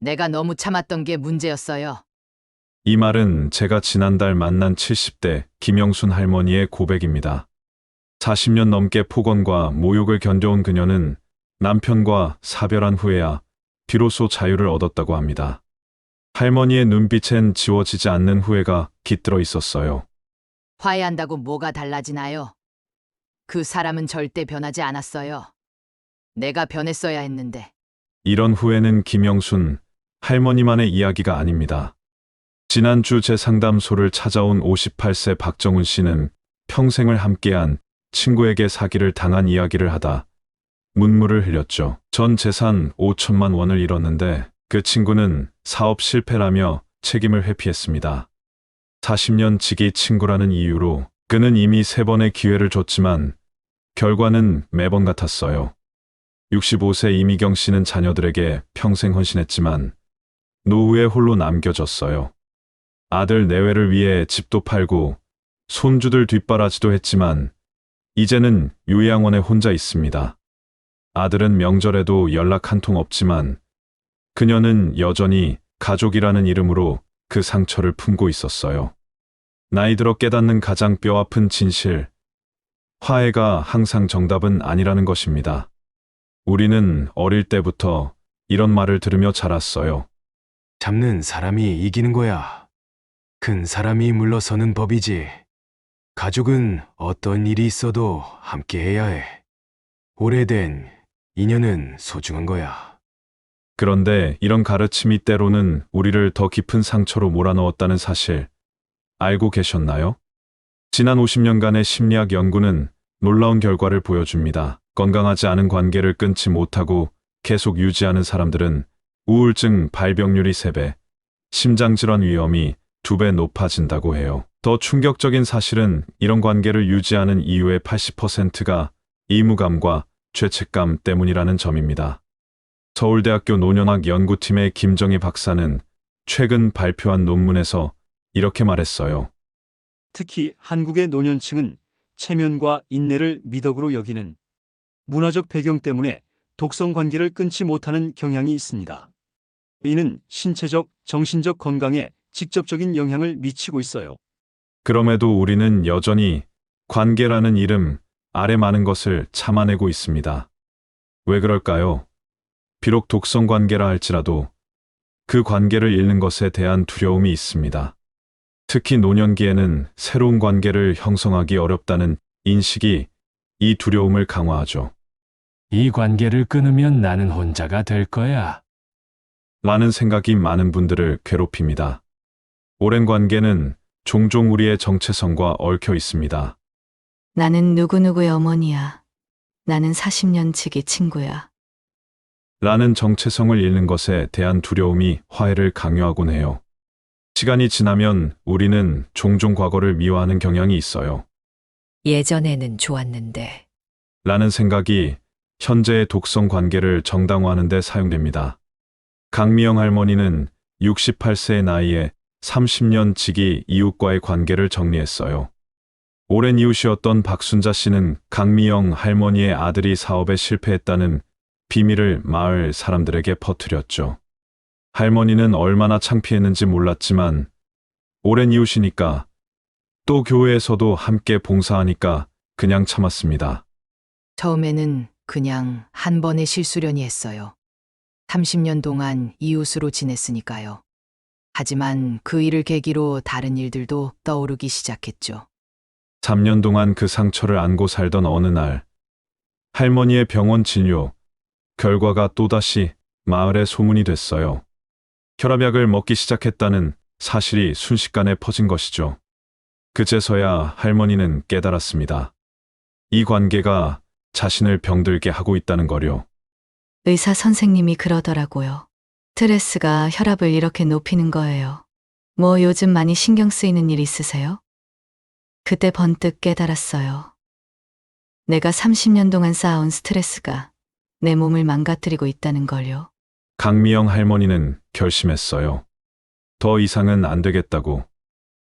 내가 너무 참았던 게 문제였어요. 이 말은 제가 지난달 만난 70대 김영순 할머니의 고백입니다. 40년 넘게 폭언과 모욕을 견뎌온 그녀는 남편과 사별한 후에야 비로소 자유를 얻었다고 합니다. 할머니의 눈빛엔 지워지지 않는 후회가 깃들어 있었어요. 화해한다고 뭐가 달라지나요? 그 사람은 절대 변하지 않았어요. 내가 변했어야 했는데. 이런 후회는 김영순 할머니만의 이야기가 아닙니다. 지난주 제 상담소를 찾아온 58세 박정훈 씨는 평생을 함께한 친구에게 사기를 당한 이야기를 하다 눈물을 흘렸죠. 전 재산 5천만 원을 잃었는데 그 친구는 사업 실패라며 책임을 회피했습니다. 40년 지기 친구라는 이유로 그는 이미 3번의 기회를 줬지만 결과는 매번 같았어요. 65세 이미경 씨는 자녀들에게 평생 헌신했지만 노후에 홀로 남겨졌어요. 아들 내외를 위해 집도 팔고 손주들 뒷바라지도 했지만 이제는 요양원에 혼자 있습니다. 아들은 명절에도 연락 한 통 없지만 그녀는 여전히 가족이라는 이름으로 그 상처를 품고 있었어요. 나이 들어 깨닫는 가장 뼈아픈 진실, 화해가 항상 정답은 아니라는 것입니다. 우리는 어릴 때부터 이런 말을 들으며 자랐어요. 잡는 사람이 이기는 거야. 큰 사람이 물러서는 법이지. 가족은 어떤 일이 있어도 함께 해야 해. 오래된 인연은 소중한 거야. 그런데 이런 가르침이 때로는 우리를 더 깊은 상처로 몰아넣었다는 사실 알고 계셨나요? 지난 50년간의 심리학 연구는 놀라운 결과를 보여줍니다. 건강하지 않은 관계를 끊지 못하고 계속 유지하는 사람들은 우울증 발병률이 3배, 심장질환 위험이 2배 높아진다고 해요. 더 충격적인 사실은 이런 관계를 유지하는 이유의 80%가 의무감과 죄책감 때문이라는 점입니다. 서울대학교 노년학 연구팀의 김정희 박사는 최근 발표한 논문에서 이렇게 말했어요. 특히 한국의 노년층은 체면과 인내를 미덕으로 여기는 문화적 배경 때문에 독성 관계를 끊지 못하는 경향이 있습니다. 이는 신체적, 정신적 건강에 직접적인 영향을 미치고 있어요. 그럼에도 우리는 여전히 관계라는 이름 아래 많은 것을 참아내고 있습니다. 왜 그럴까요? 비록 독성 관계라 할지라도 그 관계를 잃는 것에 대한 두려움이 있습니다. 특히 노년기에는 새로운 관계를 형성하기 어렵다는 인식이 이 두려움을 강화하죠. 이 관계를 끊으면 나는 혼자가 될 거야. 라는 생각이 많은 분들을 괴롭힙니다. 오랜 관계는 종종 우리의 정체성과 얽혀 있습니다. 나는 누구누구의 어머니야. 나는 40년 지기 친구야. 라는 정체성을 잃는 것에 대한 두려움이 화해를 강요하곤 해요. 시간이 지나면 우리는 종종 과거를 미워하는 경향이 있어요. 예전에는 좋았는데. 라는 생각이 현재의 독성 관계를 정당화하는 데 사용됩니다. 강미영 할머니는 68세의 나이에 30년 지기 이웃과의 관계를 정리했어요. 오랜 이웃이었던 박순자 씨는 강미영 할머니의 아들이 사업에 실패했다는 비밀을 마을 사람들에게 퍼뜨렸죠. 할머니는 얼마나 창피했는지 몰랐지만 오랜 이웃이니까 또 교회에서도 함께 봉사하니까 그냥 참았습니다. 처음에는 그냥 한 번의 실수련이 했어요. 30년 동안 이웃으로 지냈으니까요. 하지만 그 일을 계기로 다른 일들도 떠오르기 시작했죠. 3년 동안 그 상처를 안고 살던 어느 날 할머니의 병원 진료 결과가 또다시 마을에 소문이 됐어요. 혈압약을 먹기 시작했다는 사실이 순식간에 퍼진 것이죠. 그제서야 할머니는 깨달았습니다. 이 관계가 자신을 병들게 하고 있다는 거요. 의사 선생님이 그러더라고요. 스트레스가 혈압을 이렇게 높이는 거예요. 뭐 요즘 많이 신경 쓰이는 일 있으세요? 그때 번뜩 깨달았어요. 내가 30년 동안 쌓아온 스트레스가 내 몸을 망가뜨리고 있다는 걸요. 강미영 할머니는 결심했어요. 더 이상은 안 되겠다고.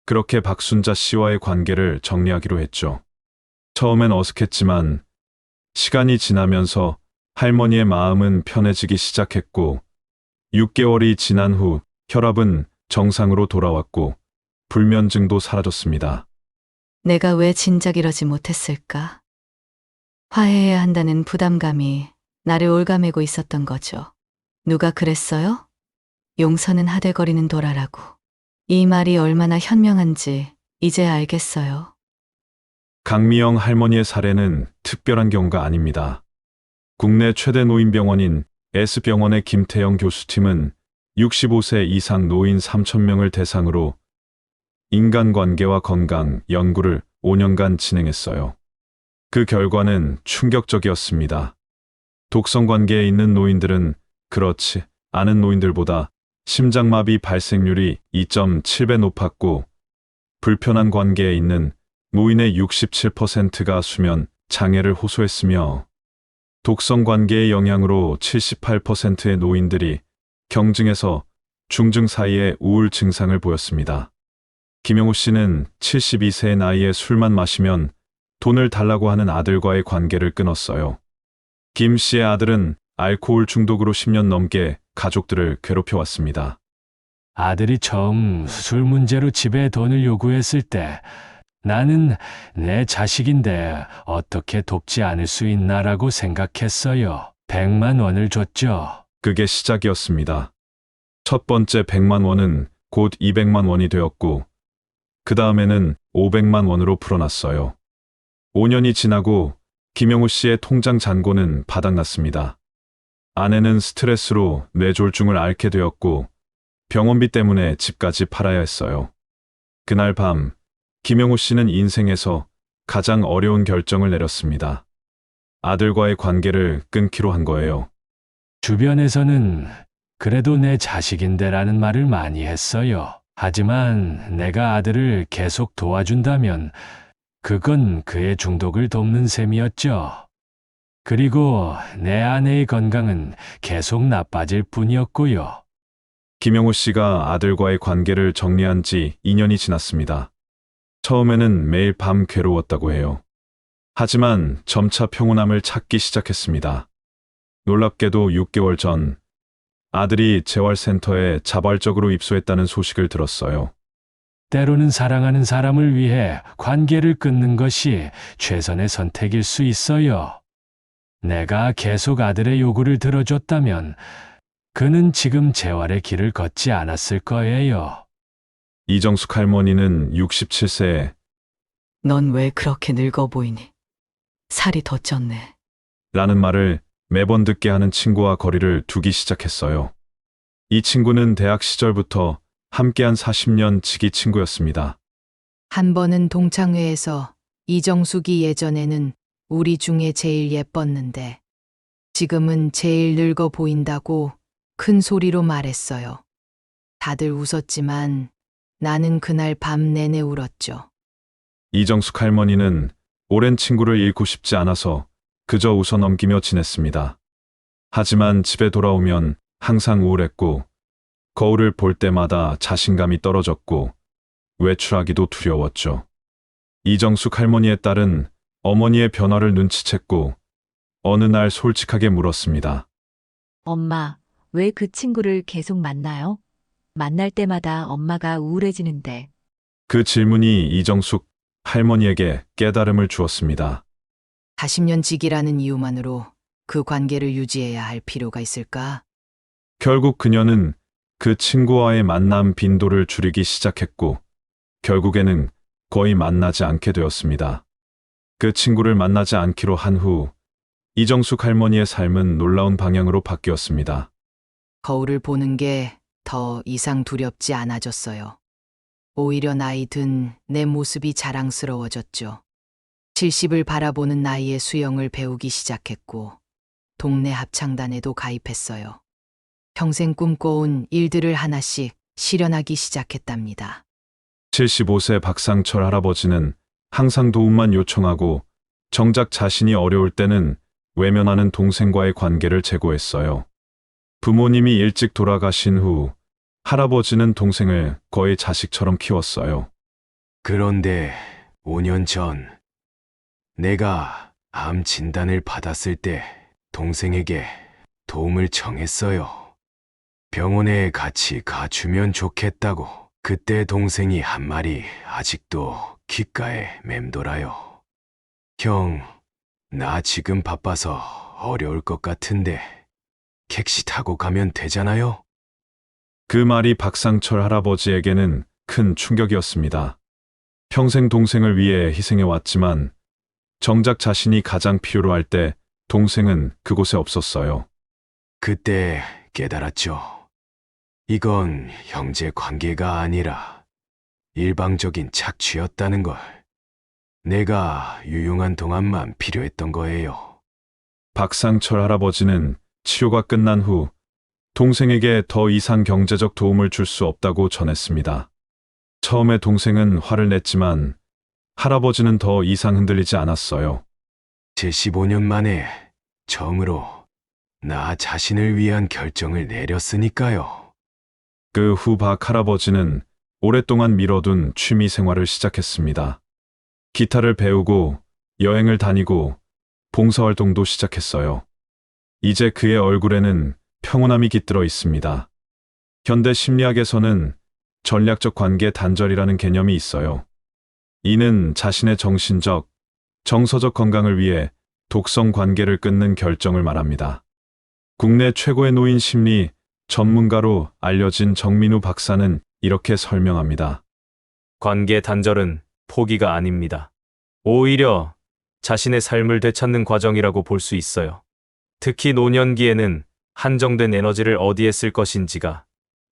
그렇게 박순자 씨와의 관계를 정리하기로 했죠. 처음엔 어색했지만 시간이 지나면서 할머니의 마음은 편해지기 시작했고 6개월이 지난 후 혈압은 정상으로 돌아왔고 불면증도 사라졌습니다. 내가 왜 진작 이러지 못했을까? 화해해야 한다는 부담감이 나를 올가매고 있었던 거죠. 누가 그랬어요? 용서는 하되거리는 도라라고. 이 말이 얼마나 현명한지 이제 알겠어요. 강미영 할머니의 사례는 특별한 경우가 아닙니다. 국내 최대 노인병원인 S병원의 김태영 교수팀은 65세 이상 노인 3,000명을 대상으로 인간관계와 건강 연구를 5년간 진행했어요. 그 결과는 충격적이었습니다. 독성관계에 있는 노인들은 그렇지 않은 노인들보다 심장마비 발생률이 2.7배 높았고 불편한 관계에 있는 노인의 67%가 수면 장애를 호소했으며 독성관계의 영향으로 78%의 노인들이 경증에서 중증 사이의 우울 증상을 보였습니다. 김영우 씨는 72세의 나이에 술만 마시면 돈을 달라고 하는 아들과의 관계를 끊었어요. 김 씨의 아들은 알코올 중독으로 10년 넘게 가족들을 괴롭혀왔습니다. 아들이 처음 술 문제로 집에 돈을 요구했을 때 나는 내 자식인데 어떻게 돕지 않을 수 있나라고 생각했어요. 100만 원을 줬죠. 그게 시작이었습니다. 첫 번째 100만 원은 곧 200만 원이 되었고 그 다음에는 500만 원으로 풀어놨어요. 5년이 지나고 김영우 씨의 통장 잔고는 바닥났습니다. 아내는 스트레스로 뇌졸중을 앓게 되었고 병원비 때문에 집까지 팔아야 했어요. 그날 밤 김영우 씨는 인생에서 가장 어려운 결정을 내렸습니다. 아들과의 관계를 끊기로 한 거예요. 주변에서는 그래도 내 자식인데라는 말을 많이 했어요. 하지만 내가 아들을 계속 도와준다면 그건 그의 중독을 돕는 셈이었죠. 그리고 내 아내의 건강은 계속 나빠질 뿐이었고요. 김영우 씨가 아들과의 관계를 정리한 지 2년이 지났습니다. 처음에는 매일 밤 괴로웠다고 해요. 하지만 점차 평온함을 찾기 시작했습니다. 놀랍게도 6개월 전 아들이 재활센터에 자발적으로 입소했다는 소식을 들었어요. 때로는 사랑하는 사람을 위해 관계를 끊는 것이 최선의 선택일 수 있어요. 내가 계속 아들의 요구를 들어줬다면 그는 지금 재활의 길을 걷지 않았을 거예요. 이정숙 할머니는 67세에 넌 왜 그렇게 늙어 보이니? 살이 더 쪘네. 라는 말을 매번 듣게 하는 친구와 거리를 두기 시작했어요. 이 친구는 대학 시절부터 함께한 40년 지기 친구였습니다. 한 번은 동창회에서 이정숙이 예전에는 우리 중에 제일 예뻤는데 지금은 제일 늙어 보인다고 큰 소리로 말했어요. 다들 웃었지만 나는 그날 밤 내내 울었죠. 이정숙 할머니는 오랜 친구를 잃고 싶지 않아서 그저 웃어넘기며 지냈습니다. 하지만 집에 돌아오면 항상 우울했고 거울을 볼 때마다 자신감이 떨어졌고 외출하기도 두려웠죠. 이정숙 할머니의 딸은 어머니의 변화를 눈치챘고 어느 날 솔직하게 물었습니다. 엄마, 왜 그 친구를 계속 만나요? 만날 때마다 엄마가 우울해지는데. 그 질문이 이정숙 할머니에게 깨달음을 주었습니다. 40년 지기라는 이유만으로 그 관계를 유지해야 할 필요가 있을까? 결국 그녀는 그 친구와의 만남 빈도를 줄이기 시작했고 결국에는 거의 만나지 않게 되었습니다. 그 친구를 만나지 않기로 한 후 이정숙 할머니의 삶은 놀라운 방향으로 바뀌었습니다. 거울을 보는 게 더 이상 두렵지 않아졌어요. 오히려 나이 든 내 모습이 자랑스러워졌죠. 70을 바라보는 나이에 수영을 배우기 시작했고 동네 합창단에도 가입했어요. 평생 꿈꿔온 일들을 하나씩 실현하기 시작했답니다. 75세 박상철 할아버지는 항상 도움만 요청하고 정작 자신이 어려울 때는 외면하는 동생과의 관계를 제고했어요. 부모님이 일찍 돌아가신 후 할아버지는 동생을 거의 자식처럼 키웠어요. 그런데 5년 전 내가 암 진단을 받았을 때 동생에게 도움을 청했어요. 병원에 같이 가주면 좋겠다고. 그때 동생이 한 말이 아직도 귓가에 맴돌아요. 형, 나 지금 바빠서 어려울 것 같은데 택시 타고 가면 되잖아요? 그 말이 박상철 할아버지에게는 큰 충격이었습니다. 평생 동생을 위해 희생해 왔지만 정작 자신이 가장 필요로 할 때 동생은 그곳에 없었어요. 그때 깨달았죠. 이건 형제 관계가 아니라 일방적인 착취였다는 걸. 내가 유용한 동안만 필요했던 거예요. 박상철 할아버지는 치료가 끝난 후 동생에게 더 이상 경제적 도움을 줄 수 없다고 전했습니다. 처음에 동생은 화를 냈지만 할아버지는 더 이상 흔들리지 않았어요. 제 15년 만에 처음으로 나 자신을 위한 결정을 내렸으니까요. 그 후 박 할아버지는 오랫동안 미뤄둔 취미 생활을 시작했습니다. 기타를 배우고 여행을 다니고 봉사활동도 시작했어요. 이제 그의 얼굴에는 평온함이 깃들어 있습니다. 현대 심리학에서는 전략적 관계 단절이라는 개념이 있어요. 이는 자신의 정신적, 정서적 건강을 위해 독성 관계를 끊는 결정을 말합니다. 국내 최고의 노인 심리 전문가로 알려진 정민우 박사는 이렇게 설명합니다. 관계 단절은 포기가 아닙니다. 오히려 자신의 삶을 되찾는 과정이라고 볼 수 있어요. 특히 노년기에는 한정된 에너지를 어디에 쓸 것인지가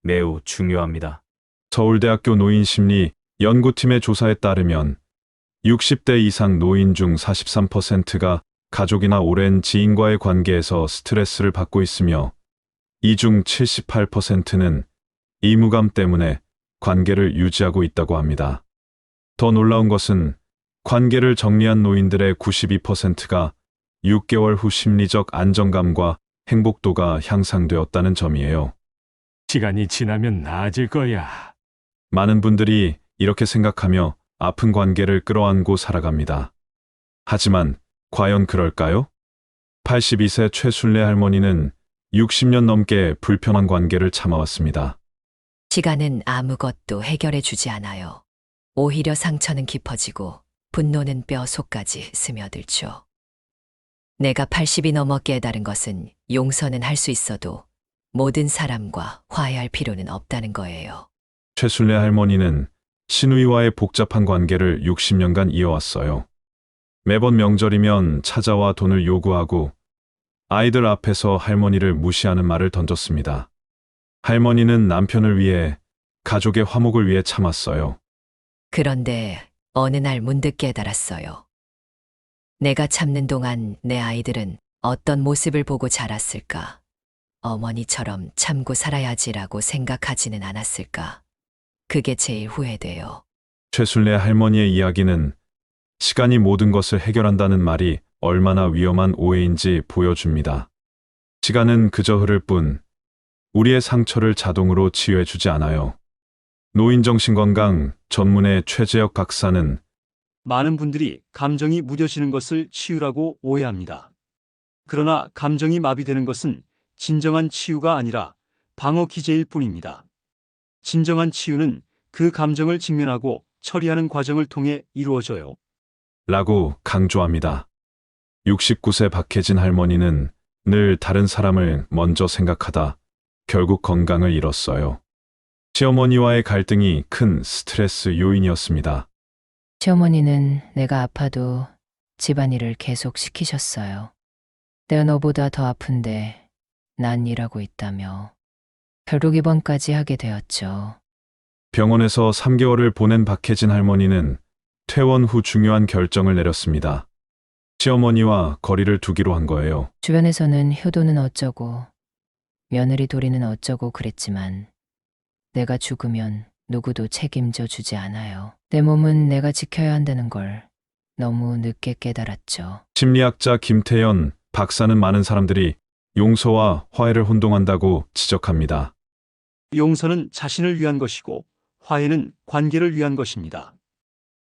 매우 중요합니다. 서울대학교 노인심리 연구팀의 조사에 따르면 60대 이상 노인 중 43%가 가족이나 오랜 지인과의 관계에서 스트레스를 받고 있으며 이 중 78%는 의무감 때문에 관계를 유지하고 있다고 합니다. 더 놀라운 것은 관계를 정리한 노인들의 92%가 6개월 후 심리적 안정감과 행복도가 향상되었다는 점이에요. 시간이 지나면 나아질 거야. 많은 분들이 이렇게 생각하며 아픈 관계를 끌어안고 살아갑니다. 하지만 과연 그럴까요? 82세 최순례 할머니는 60년 넘게 불편한 관계를 참아왔습니다. 시간은 아무것도 해결해 주지 않아요. 오히려 상처는 깊어지고 분노는 뼈 속까지 스며들죠. 내가 80이 넘어 깨달은 것은 용서는 할 수 있어도 모든 사람과 화해할 필요는 없다는 거예요. 최순례 할머니는 시누이와의 복잡한 관계를 60년간 이어왔어요. 매번 명절이면 찾아와 돈을 요구하고 아이들 앞에서 할머니를 무시하는 말을 던졌습니다. 할머니는 남편을 위해 가족의 화목을 위해 참았어요. 그런데 어느 날 문득 깨달았어요. 내가 참는 동안 내 아이들은 어떤 모습을 보고 자랐을까? 어머니처럼 참고 살아야지라고 생각하지는 않았을까? 그게 제일 후회돼요. 최순례 할머니의 이야기는 시간이 모든 것을 해결한다는 말이 얼마나 위험한 오해인지 보여줍니다. 시간은 그저 흐를 뿐 우리의 상처를 자동으로 치유해주지 않아요. 노인정신건강 전문의 최재혁 박사는 많은 분들이 감정이 무뎌지는 것을 치유라고 오해합니다. 그러나 감정이 마비되는 것은 진정한 치유가 아니라 방어 기제일 뿐입니다. 진정한 치유는 그 감정을 직면하고 처리하는 과정을 통해 이루어져요. 라고 강조합니다. 69세 박혜진 할머니는 늘 다른 사람을 먼저 생각하다 결국 건강을 잃었어요. 시어머니와의 갈등이 큰 스트레스 요인이었습니다. 시어머니는 내가 아파도 집안일을 계속 시키셨어요. 내가 너보다 더 아픈데 난 일하고 있다며. 결국 입원까지 하게 되었죠. 병원에서 3개월을 보낸 박혜진 할머니는 퇴원 후 중요한 결정을 내렸습니다. 시어머니와 거리를 두기로 한 거예요. 주변에서는 효도는 어쩌고 며느리 도리는 어쩌고 그랬지만 내가 죽으면 누구도 책임져 주지 않아요. 내 몸은 내가 지켜야 한다는 걸 너무 늦게 깨달았죠. 심리학자 김태연 박사는 많은 사람들이 용서와 화해를 혼동한다고 지적합니다. 용서는 자신을 위한 것이고 화해는 관계를 위한 것입니다.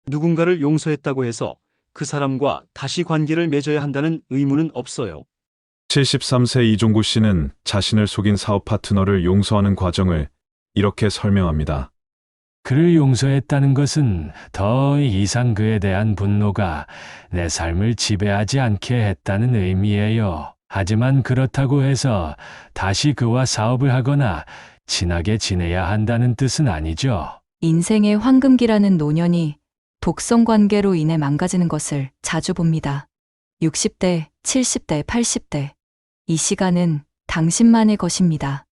누군가를 용서했다고 해서 그 사람과 다시 관계를 맺어야 한다는 의무는 없어요. 73세 이종구 씨는 자신을 속인 사업 파트너를 용서하는 과정을 이렇게 설명합니다. 그를 용서했다는 것은 더 이상 그에 대한 분노가 내 삶을 지배하지 않게 했다는 의미예요. 하지만 그렇다고 해서 다시 그와 사업을 하거나 친하게 지내야 한다는 뜻은 아니죠. 인생의 황금기라는 노년이 독성 관계로 인해 망가지는 것을 자주 봅니다. 60대, 70대, 80대. 이 시간은 당신만의 것입니다.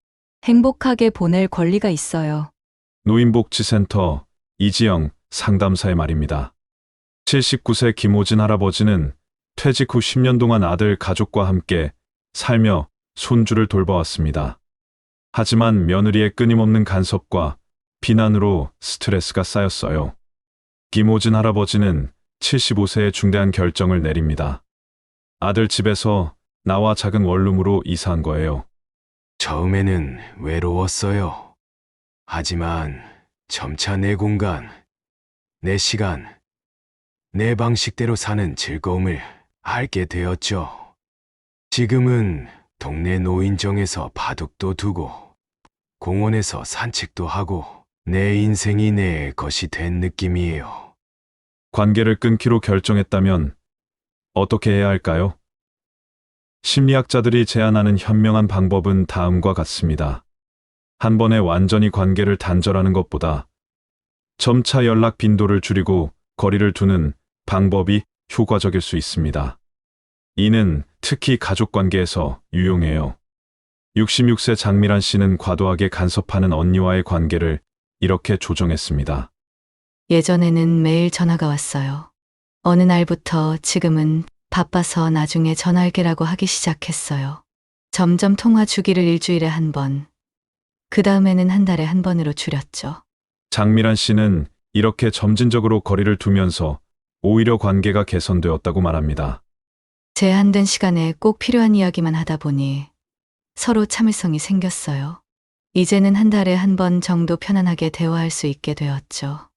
행복하게 보낼 권리가 있어요. 노인복지센터 이지영 상담사의 말입니다. 79세 김호진 할아버지는 퇴직 후 10년 동안 아들 가족과 함께 살며 손주를 돌봐왔습니다. 하지만 며느리의 끊임없는 간섭과 비난으로 스트레스가 쌓였어요. 김호진 할아버지는 75세에 중대한 결정을 내립니다. 아들 집에서 나와 작은 원룸으로 이사한 거예요. 처음에는 외로웠어요. 하지만 점차 내 공간, 내 시간, 내 방식대로 사는 즐거움을 알게 되었죠. 지금은 동네 노인정에서 바둑도 두고 공원에서 산책도 하고 내 인생이 내 것이 된 느낌이에요. 관계를 끊기로 결정했다면 어떻게 해야 할까요? 심리학자들이 제안하는 현명한 방법은 다음과 같습니다. 한 번에 완전히 관계를 단절하는 것보다 점차 연락 빈도를 줄이고 거리를 두는 방법이 효과적일 수 있습니다. 이는 특히 가족 관계에서 유용해요. 66세 장미란 씨는 과도하게 간섭하는 언니와의 관계를 이렇게 조정했습니다. 예전에는 매일 전화가 왔어요. 어느 날부터 지금은 바빠서 나중에 전화할게라고 하기 시작했어요. 점점 통화 주기를 일주일에 한 번, 그 다음에는 한 달에 한 번으로 줄였죠. 장미란 씨는 이렇게 점진적으로 거리를 두면서 오히려 관계가 개선되었다고 말합니다. 제한된 시간에 꼭 필요한 이야기만 하다 보니 서로 참을성이 생겼어요. 이제는 한 달에 한 번 정도 편안하게 대화할 수 있게 되었죠.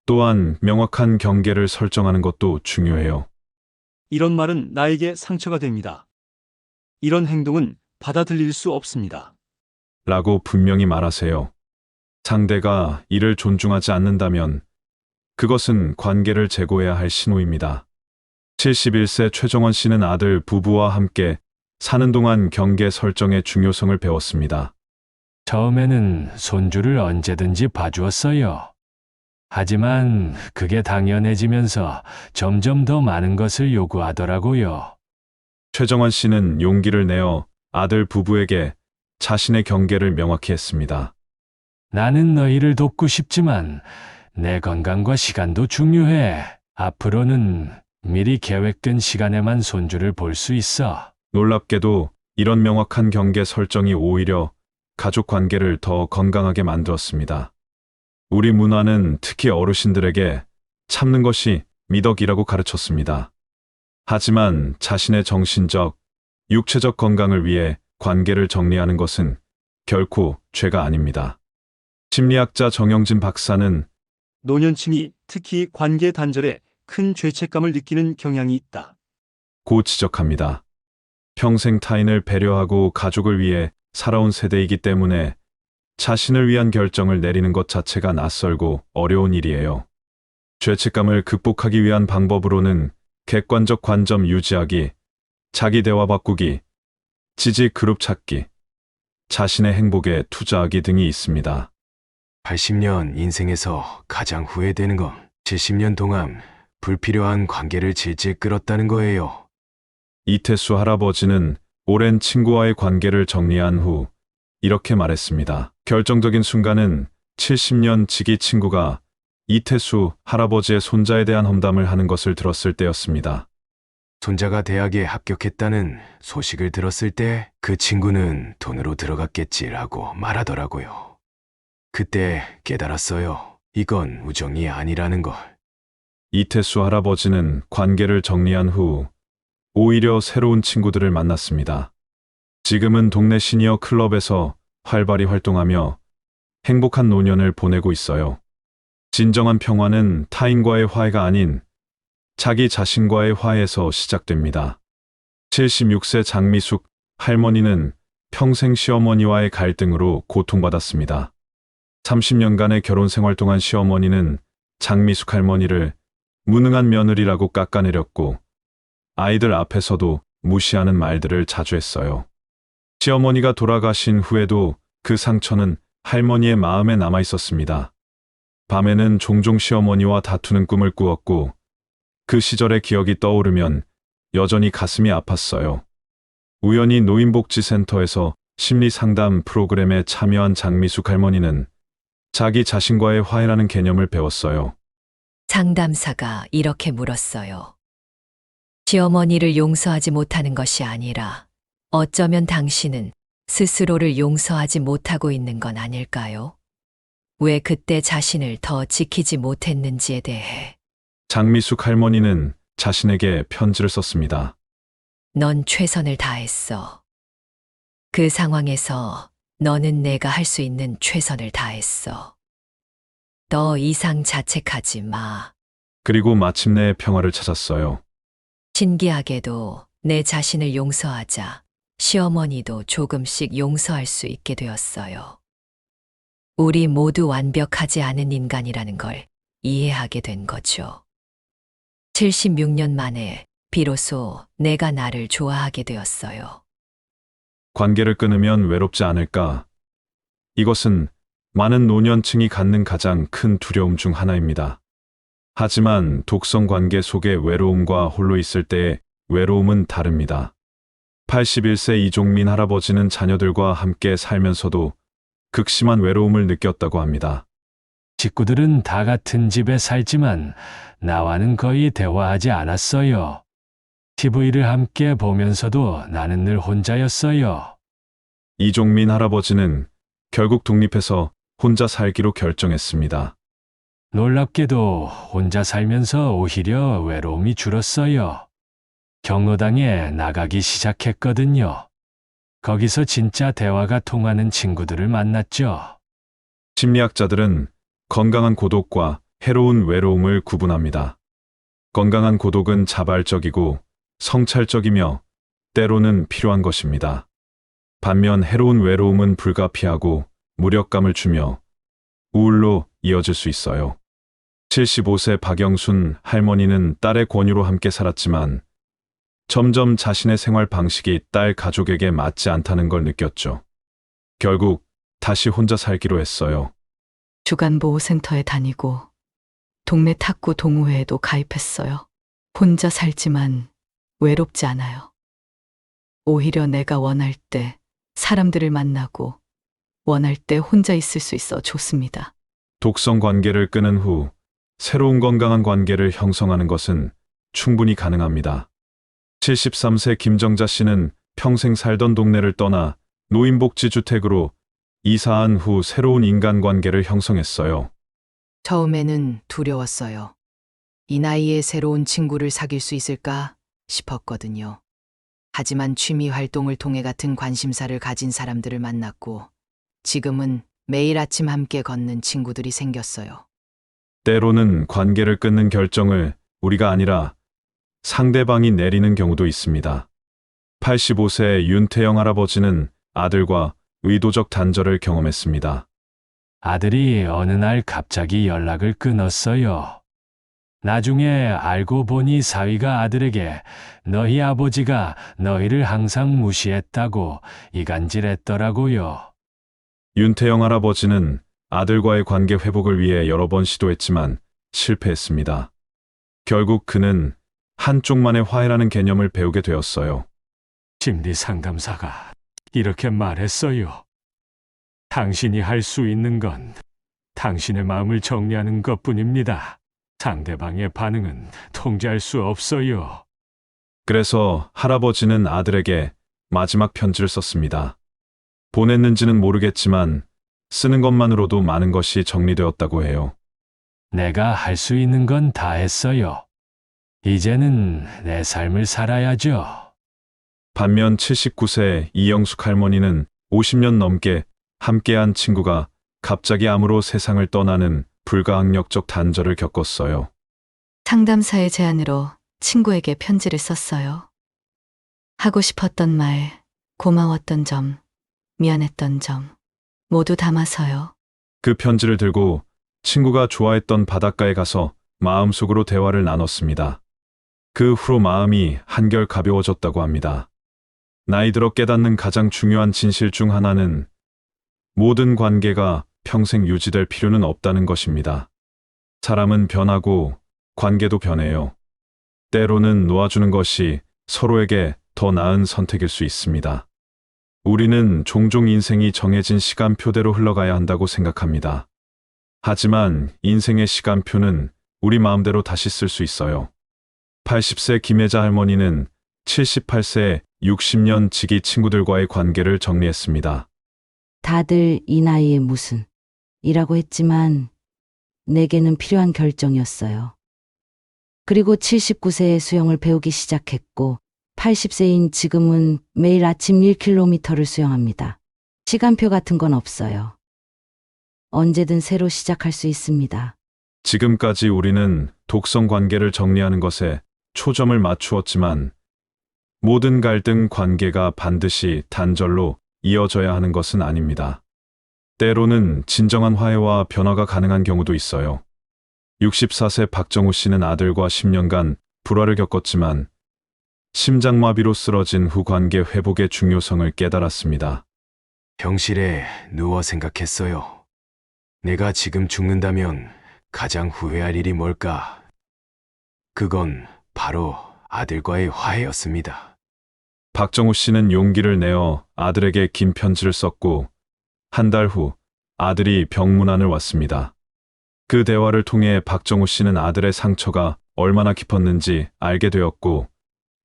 또한 명확한 경계를 설정하는 것도 중요해요. 이런 말은 나에게 상처가 됩니다. 이런 행동은 받아들일 수 없습니다. 라고 분명히 말하세요. 상대가 이를 존중하지 않는다면 그것은 관계를 재고해야 할 신호입니다. 71세 최정원 씨는 아들 부부와 함께 사는 동안 경계 설정의 중요성을 배웠습니다. 처음에는 손주를 언제든지 봐주었어요. 하지만 그게 당연해지면서 점점 더 많은 것을 요구하더라고요. 최정원 씨는 용기를 내어 아들 부부에게 자신의 경계를 명확히 했습니다. 나는 너희를 돕고 싶지만 내 건강과 시간도 중요해. 앞으로는 미리 계획된 시간에만 손주를 볼 수 있어. 놀랍게도 이런 명확한 경계 설정이 오히려 가족 관계를 더 건강하게 만들었습니다. 우리 문화는 특히 어르신들에게 참는 것이 미덕이라고 가르쳤습니다. 하지만 자신의 정신적, 육체적 건강을 위해 관계를 정리하는 것은 결코 죄가 아닙니다. 심리학자 정영진 박사는 노년층이 특히 관계 단절에 큰 죄책감을 느끼는 경향이 있다. 고 지적합니다. 평생 타인을 배려하고 가족을 위해 살아온 세대이기 때문에 자신을 위한 결정을 내리는 것 자체가 낯설고 어려운 일이에요. 죄책감을 극복하기 위한 방법으로는 객관적 관점 유지하기, 자기 대화 바꾸기, 지지 그룹 찾기, 자신의 행복에 투자하기 등이 있습니다. 80년 인생에서 가장 후회되는 건 70년 동안 불필요한 관계를 질질 끌었다는 거예요. 이태수 할아버지는 오랜 친구와의 관계를 정리한 후 이렇게 말했습니다. 결정적인 순간은 70년 지기 친구가 이태수 할아버지의 손자에 대한 험담을 하는 것을 들었을 때였습니다. 손자가 대학에 합격했다는 소식을 들었을 때 그 친구는 돈으로 들어갔겠지라고 말하더라고요. 그때 깨달았어요. 이건 우정이 아니라는 걸. 이태수 할아버지는 관계를 정리한 후 오히려 새로운 친구들을 만났습니다. 지금은 동네 시니어 클럽에서 활발히 활동하며 행복한 노년을 보내고 있어요. 진정한 평화는 타인과의 화해가 아닌 자기 자신과의 화해에서 시작됩니다. 76세 장미숙 할머니는 평생 시어머니와의 갈등으로 고통받았습니다. 30년간의 결혼 생활 동안 시어머니는 장미숙 할머니를 무능한 며느리라고 깎아내렸고 아이들 앞에서도 무시하는 말들을 자주 했어요. 시어머니가 돌아가신 후에도 그 상처는 할머니의 마음에 남아 있었습니다. 밤에는 종종 시어머니와 다투는 꿈을 꾸었고 그 시절의 기억이 떠오르면 여전히 가슴이 아팠어요. 우연히 노인복지센터에서 심리상담 프로그램에 참여한 장미숙 할머니는 자기 자신과의 화해라는 개념을 배웠어요. 상담사가 이렇게 물었어요. 시어머니를 용서하지 못하는 것이 아니라 어쩌면 당신은 스스로를 용서하지 못하고 있는 건 아닐까요? 왜 그때 자신을 더 지키지 못했는지에 대해. 장미숙 할머니는 자신에게 편지를 썼습니다. 넌 최선을 다했어. 그 상황에서 너는 내가 할 수 있는 최선을 다했어. 더 이상 자책하지 마. 그리고 마침내 평화를 찾았어요. 신기하게도 내 자신을 용서하자 시어머니도 조금씩 용서할 수 있게 되었어요. 우리 모두 완벽하지 않은 인간이라는 걸 이해하게 된 거죠. 76년 만에 비로소 내가 나를 좋아하게 되었어요. 관계를 끊으면 외롭지 않을까? 이것은 많은 노년층이 갖는 가장 큰 두려움 중 하나입니다. 하지만 독성 관계 속의 외로움과 홀로 있을 때의 외로움은 다릅니다. 81세 이종민 할아버지는 자녀들과 함께 살면서도 극심한 외로움을 느꼈다고 합니다. 식구들은 다 같은 집에 살지만 나와는 거의 대화하지 않았어요. TV를 함께 보면서도 나는 늘 혼자였어요. 이종민 할아버지는 결국 독립해서 혼자 살기로 결정했습니다. 놀랍게도 혼자 살면서 오히려 외로움이 줄었어요. 경로당에 나가기 시작했거든요. 거기서 진짜 대화가 통하는 친구들을 만났죠. 심리학자들은 건강한 고독과 해로운 외로움을 구분합니다. 건강한 고독은 자발적이고 성찰적이며 때로는 필요한 것입니다. 반면 해로운 외로움은 불가피하고 무력감을 주며 우울로 이어질 수 있어요. 75세 박영순 할머니는 딸의 권유로 함께 살았지만 점점 자신의 생활 방식이 딸 가족에게 맞지 않다는 걸 느꼈죠. 결국 다시 혼자 살기로 했어요. 주간보호센터에 다니고 동네 탁구 동호회에도 가입했어요. 혼자 살지만 외롭지 않아요. 오히려 내가 원할 때 사람들을 만나고 원할 때 혼자 있을 수 있어 좋습니다. 독성 관계를 끊은 후 새로운 건강한 관계를 형성하는 것은 충분히 가능합니다. 73세 김정자 씨는 평생 살던 동네를 떠나 노인복지주택으로 이사한 후 새로운 인간관계를 형성했어요. 처음에는 두려웠어요. 이 나이에 새로운 친구를 사귈 수 있을까 싶었거든요. 하지만 취미 활동을 통해 같은 관심사를 가진 사람들을 만났고 지금은 매일 아침 함께 걷는 친구들이 생겼어요. 때로는 관계를 끊는 결정을 우리가 아니라 상대방이 내리는 경우도 있습니다. 85세 윤태영 할아버지는 아들과 의도적 단절을 경험했습니다. 아들이 어느 날 갑자기 연락을 끊었어요. 나중에 알고 보니 사위가 아들에게 너희 아버지가 너희를 항상 무시했다고 이간질했더라고요. 윤태영 할아버지는 아들과의 관계 회복을 위해 여러 번 시도했지만 실패했습니다. 결국 그는 한쪽만의 화해라는 개념을 배우게 되었어요. 심리 상담사가 이렇게 말했어요. 당신이 할 수 있는 건 당신의 마음을 정리하는 것뿐입니다. 상대방의 반응은 통제할 수 없어요. 그래서 할아버지는 아들에게 마지막 편지를 썼습니다. 보냈는지는 모르겠지만 쓰는 것만으로도 많은 것이 정리되었다고 해요. 내가 할 수 있는 건 다 했어요. 이제는 내 삶을 살아야죠. 반면 79세 이영숙 할머니는 50년 넘게 함께한 친구가 갑자기 암으로 세상을 떠나는 불가항력적 단절을 겪었어요. 상담사의 제안으로 친구에게 편지를 썼어요. 하고 싶었던 말, 고마웠던 점, 미안했던 점, 모두 담아서요. 그 편지를 들고 친구가 좋아했던 바닷가에 가서 마음속으로 대화를 나눴습니다. 그 후로 마음이 한결 가벼워졌다고 합니다. 나이 들어 깨닫는 가장 중요한 진실 중 하나는 모든 관계가 평생 유지될 필요는 없다는 것입니다. 사람은 변하고 관계도 변해요. 때로는 놓아주는 것이 서로에게 더 나은 선택일 수 있습니다. 우리는 종종 인생이 정해진 시간표대로 흘러가야 한다고 생각합니다. 하지만 인생의 시간표는 우리 마음대로 다시 쓸 수 있어요. 80세 김혜자 할머니는 78세 60년 지기 친구들과의 관계를 정리했습니다. 다들 이 나이에 무슨 이라고 했지만 내게는 필요한 결정이었어요. 그리고 79세에 수영을 배우기 시작했고 80세인 지금은 매일 아침 1km를 수영합니다. 시간표 같은 건 없어요. 언제든 새로 시작할 수 있습니다. 지금까지 우리는 독성 관계를 정리하는 것에 초점을 맞추었지만 모든 갈등 관계가 반드시 단절로 이어져야 하는 것은 아닙니다. 때로는 진정한 화해와 변화가 가능한 경우도 있어요. 64세 박정우 씨는 아들과 10년간 불화를 겪었지만 심장마비로 쓰러진 후 관계 회복의 중요성을 깨달았습니다. 병실에 누워 생각했어요. 내가 지금 죽는다면 가장 후회할 일이 뭘까? 그건 바로 아들과의 화해였습니다. 박정우 씨는 용기를 내어 아들에게 긴 편지를 썼고 한 달 후 아들이 병문안을 왔습니다. 그 대화를 통해 박정우 씨는 아들의 상처가 얼마나 깊었는지 알게 되었고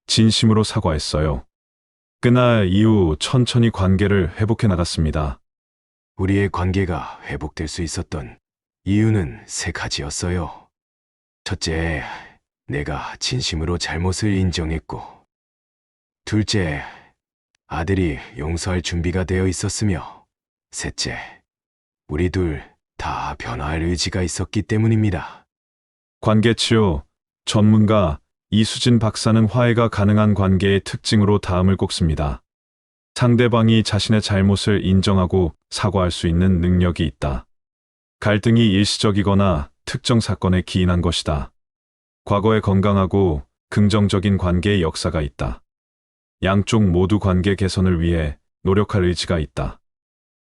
진심으로 사과했어요. 그날 이후 천천히 관계를 회복해 나갔습니다. 우리의 관계가 회복될 수 있었던 이유는 세 가지였어요. 첫째, 내가 진심으로 잘못을 인정했고, 둘째, 아들이 용서할 준비가 되어 있었으며, 셋째, 우리 둘 다 변화할 의지가 있었기 때문입니다. 관계치유 전문가 이수진 박사는 화해가 가능한 관계의 특징으로 다음을 꼽습니다. 상대방이 자신의 잘못을 인정하고 사과할 수 있는 능력이 있다. 갈등이 일시적이거나 특정 사건에 기인한 것이다. 과거에 건강하고 긍정적인 관계의 역사가 있다. 양쪽 모두 관계 개선을 위해 노력할 의지가 있다.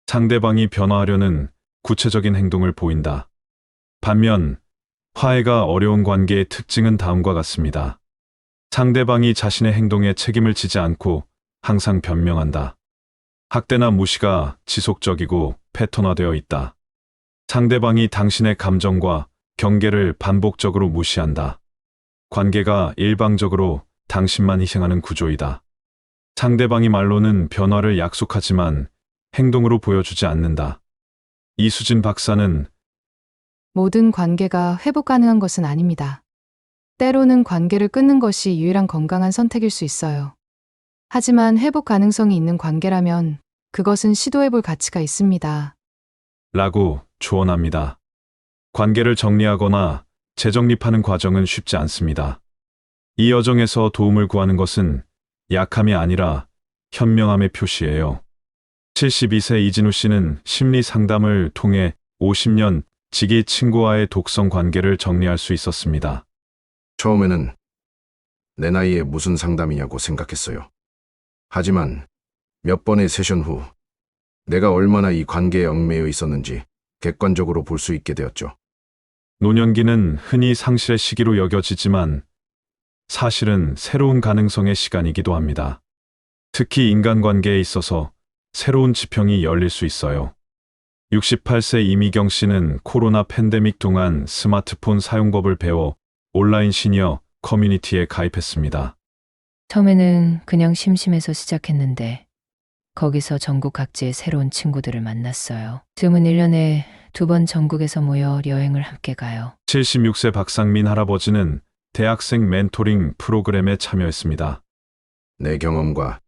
상대방이 변화하려는 구체적인 행동을 보인다. 반면 화해가 어려운 관계의 특징은 다음과 같습니다. 상대방이 자신의 행동에 책임을 지지 않고 항상 변명한다. 학대나 무시가 지속적이고 패턴화되어 있다. 상대방이 당신의 감정과 경계를 반복적으로 무시한다. 관계가 일방적으로 당신만 희생하는 구조이다. 상대방이 말로는 변화를 약속하지만 행동으로 보여주지 않는다. 이수진 박사는 모든 관계가 회복 가능한 것은 아닙니다. 때로는 관계를 끊는 것이 유일한 건강한 선택일 수 있어요. 하지만 회복 가능성이 있는 관계라면 그것은 시도해볼 가치가 있습니다. 라고 조언합니다. 관계를 정리하거나 재정립하는 과정은 쉽지 않습니다. 이 여정에서 도움을 구하는 것은 약함이 아니라 현명함의 표시예요. 72세 이진우 씨는 심리 상담을 통해 50년 지기 친구와의 독성 관계를 정리할 수 있었습니다. 처음에는 내 나이에 무슨 상담이냐고 생각했어요. 하지만 몇 번의 세션 후 내가 얼마나 이 관계에 얽매여 있었는지 객관적으로 볼 수 있게 되었죠. 노년기는 흔히 상실의 시기로 여겨지지만 사실은 새로운 가능성의 시간이기도 합니다. 특히 인간관계에 있어서 새로운 지평이 열릴 수 있어요. 68세 이미경 씨는 코로나 팬데믹 동안 스마트폰 사용법을 배워 온라인 시니어 커뮤니티에 가입했습니다. 처음에는 그냥 심심해서 시작했는데 거기서 전국 각지의 새로운 친구들을 만났어요. 지금은 1년에 2번 전국에서 모여 여행을 함께 가요. 76세 박상민 할아버지는 대학생 멘토링 프로그램에 참여했습니다. 내 경험과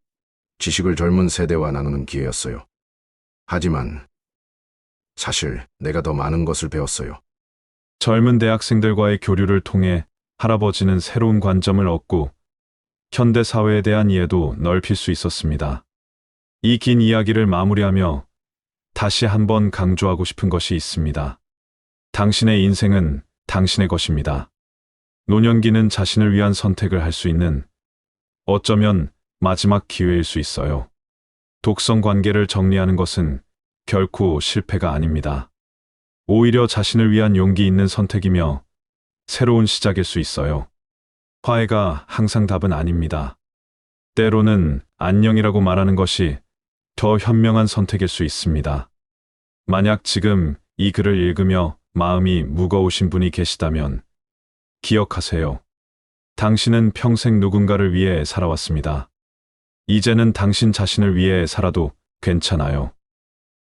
지식을 젊은 세대와 나누는 기회였어요. 하지만 사실 내가 더 많은 것을 배웠어요. 젊은 대학생들과의 교류를 통해 할아버지는 새로운 관점을 얻고 현대 사회에 대한 이해도 넓힐 수 있었습니다. 이 긴 이야기를 마무리하며 다시 한번 강조하고 싶은 것이 있습니다. 당신의 인생은 당신의 것입니다. 노년기는 자신을 위한 선택을 할 수 있는 어쩌면 마지막 기회일 수 있어요. 독성 관계를 정리하는 것은 결코 실패가 아닙니다. 오히려 자신을 위한 용기 있는 선택이며 새로운 시작일 수 있어요. 화해가 항상 답은 아닙니다. 때로는 안녕이라고 말하는 것이 더 현명한 선택일 수 있습니다. 만약 지금 이 글을 읽으며 마음이 무거우신 분이 계시다면 기억하세요. 당신은 평생 누군가를 위해 살아왔습니다. 이제는 당신 자신을 위해 살아도 괜찮아요.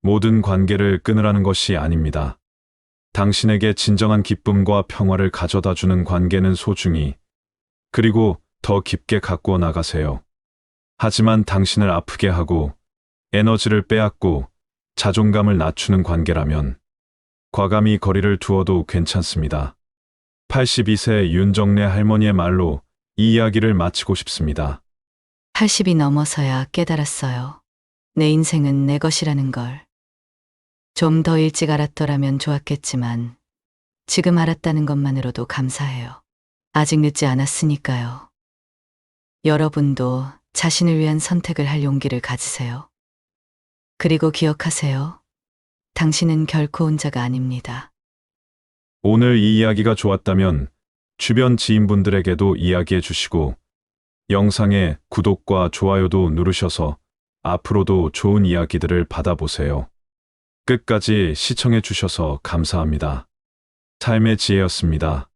모든 관계를 끊으라는 것이 아닙니다. 당신에게 진정한 기쁨과 평화를 가져다 주는 관계는 소중히 그리고 더 깊게 가꾸어 나가세요. 하지만 당신을 아프게 하고 에너지를 빼앗고 자존감을 낮추는 관계라면 과감히 거리를 두어도 괜찮습니다. 82세 윤정래 할머니의 말로 이 이야기를 마치고 싶습니다. 80이 넘어서야 깨달았어요. 내 인생은 내 것이라는 걸. 좀 더 일찍 알았더라면 좋았겠지만 지금 알았다는 것만으로도 감사해요. 아직 늦지 않았으니까요. 여러분도 자신을 위한 선택을 할 용기를 가지세요. 그리고 기억하세요. 당신은 결코 혼자가 아닙니다. 오늘 이 이야기가 좋았다면 주변 지인분들에게도 이야기해 주시고 영상에 구독과 좋아요도 누르셔서 앞으로도 좋은 이야기들을 받아보세요. 끝까지 시청해 주셔서 감사합니다. 삶의 지혜였습니다.